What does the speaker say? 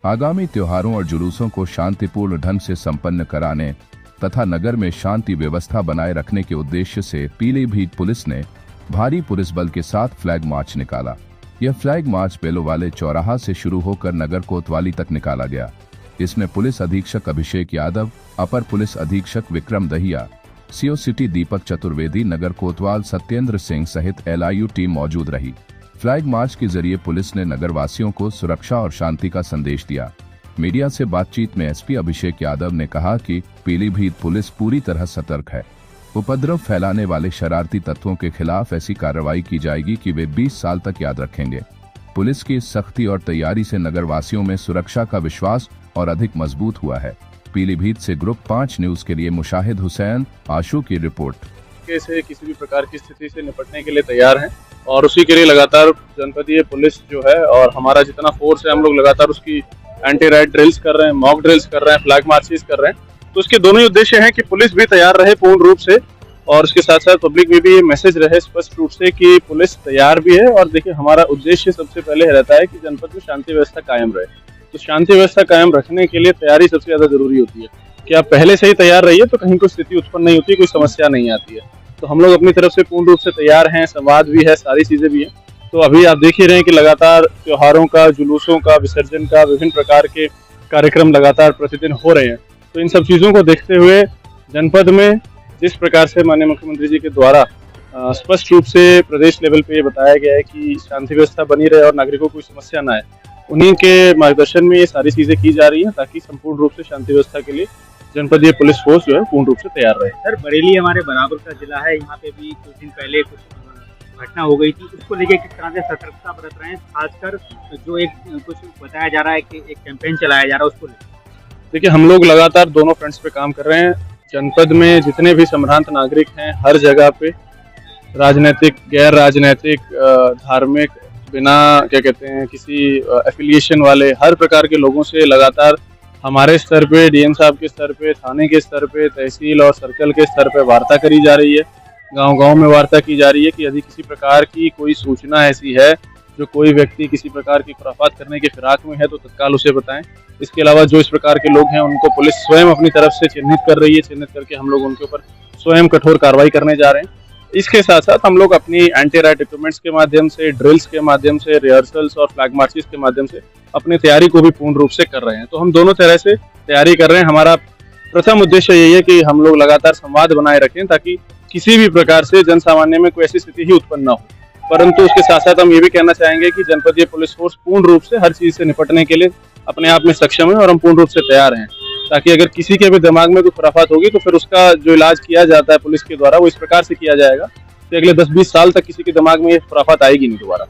आगामी त्योहारों और जुलूसों को शांतिपूर्ण ढंग से संपन्न कराने तथा नगर में शांति व्यवस्था बनाए रखने के उद्देश्य से पीलीभीत पुलिस ने भारी पुलिस बल के साथ फ्लैग मार्च निकाला। यह फ्लैग मार्च बेलोवाले चौराहा से शुरू होकर नगर कोतवाली तक निकाला गया। इसमें पुलिस अधीक्षक अभिषेक यादव, अपर पुलिस अधीक्षक विक्रम दहिया, सीओ सिटी दीपक चतुर्वेदी, नगर कोतवाल सत्येंद्र सिंह सहित एलआईयू टीम मौजूद रही। फ्लैग मार्च के जरिए पुलिस ने नगरवासियों को सुरक्षा और शांति का संदेश दिया। मीडिया से बातचीत में एसपी अभिषेक यादव ने कहा कि पीलीभीत पुलिस पूरी तरह सतर्क है। उपद्रव फैलाने वाले शरारती तत्वों के खिलाफ ऐसी कार्रवाई की जाएगी कि वे 20 साल तक याद रखेंगे। पुलिस की इस सख्ती और तैयारी से नगरवासियों में सुरक्षा का विश्वास और अधिक मजबूत हुआ है। पीलीभीत से ग्रुप 5 न्यूज के लिए मुशाहिद हुसैन आशू की रिपोर्ट। से किसी भी प्रकार की स्थिति से निपटने के लिए तैयार हैं और उसी के लिए लगातार जनपदीय पुलिस जो है और हमारा जितना फोर्स है, हम लोग लगातार उसकी एंटी राइड ड्रिल्स कर रहे हैं, मॉक ड्रिल्स कर रहे हैं, फ्लैग मार्चेस कर रहे हैं। तो इसके दोनों ही उद्देश्य हैं कि पुलिस भी तैयार रहे पूर्ण रूप से और उसके साथ साथ पब्लिक में भी ये मैसेज रहे स्पष्ट रूप से कि पुलिस तैयार भी है। और देखिए, हमारा उद्देश्य सबसे पहले रहता है कि जनपद में शांति व्यवस्था कायम रहे। तो शांति व्यवस्था कायम रखने के लिए तैयारी सबसे ज्यादा जरूरी होती है कि आप पहले से ही तैयार रहिए तो कहीं कोई स्थिति उत्पन्न नहीं होती, कोई समस्या नहीं आती है। तो हम लोग अपनी तरफ से पूर्ण रूप से तैयार हैं, संवाद भी है, सारी चीजें भी हैं। तो अभी आप देख ही रहे हैं कि लगातार त्योहारों का, जुलूसों का, विसर्जन का, विभिन्न प्रकार के कार्यक्रम लगातार प्रतिदिन हो रहे हैं। तो इन सब चीजों को देखते हुए जनपद में जिस प्रकार से माननीय मुख्यमंत्री जी के द्वारा स्पष्ट रूप से प्रदेश लेवल पे ये बताया गया है कि शांति व्यवस्था बनी रहे और नागरिकों को कोई समस्या ना आए, उन्हीं के मार्गदर्शन में ये सारी चीजें की जा रही हैं ताकि संपूर्ण रूप से शांति व्यवस्था के लिए जनपदीय पुलिस फोर्स जो है पूर्ण रूप से तैयार रहे। सर, बरेली हमारे बराबर का जिला है, यहाँ पे भी कुछ दिन पहले कुछ घटना हो गई थी, उसको लेके किस तरह से सतर्कता बरत रहे हैं? खासकर जो एक कुछ बताया जा रहा है कि एक कैंपेन चलाया जा रहा है, उसको लेकर। देखिए, हम लोग लगातार दोनों फ्रंट्स पे काम कर रहे हैं। जनपद में जितने भी संभ्रांत नागरिक हैं, हर जगह पे राजनीतिक, गैर राजनीतिक, धार्मिक, बिना क्या कहते हैं किसी एफिलिएशन वाले, हर प्रकार के लोगों से लगातार हमारे स्तर पे, डीएम साहब के स्तर पे, थाने के स्तर पे, तहसील और सर्कल के स्तर पे वार्ता करी जा रही है। गांव-गांव में वार्ता की जा रही है कि यदि किसी प्रकार की कोई सूचना ऐसी है जो कोई व्यक्ति किसी प्रकार की खुराफात करने के फिराक में है तो तत्काल उसे बताएं। इसके अलावा जो इस प्रकार के लोग हैं उनको पुलिस स्वयं अपनी तरफ से चिन्हित कर रही है। चिन्हित करके हम लोग उनके ऊपर स्वयं कठोर कार्रवाई करने जा रहे हैं। इसके साथ साथ हम लोग अपनी एंटी राइड इक्विपमेंट्स के माध्यम से, ड्रिल्स के माध्यम से, रिहर्सल्स और फ्लैग मार्चेस के माध्यम से अपनी तैयारी को भी पूर्ण रूप से कर रहे हैं। तो हम दोनों तरह से तैयारी कर रहे हैं। हमारा प्रथम उद्देश्य यही है कि हम लोग लगातार संवाद बनाए रखें ताकि किसी भी प्रकार से जन सामान्य में कोई ऐसी स्थिति ही उत्पन्न न हो। परंतु उसके साथ साथ हम ये भी कहना चाहेंगे कि जनपदीय पुलिस फोर्स पूर्ण रूप से हर चीज से निपटने के लिए अपने आप में सक्षम है और हम पूर्ण रूप से तैयार हैं ताकि अगर किसी के भी दिमाग में कोई खुराफात होगी तो फिर उसका जो इलाज किया जाता है पुलिस के द्वारा वो इस प्रकार से किया जाएगा कि अगले 10-20 साल तक किसी के दिमाग में ये खुराफात आएगी नहीं दोबारा।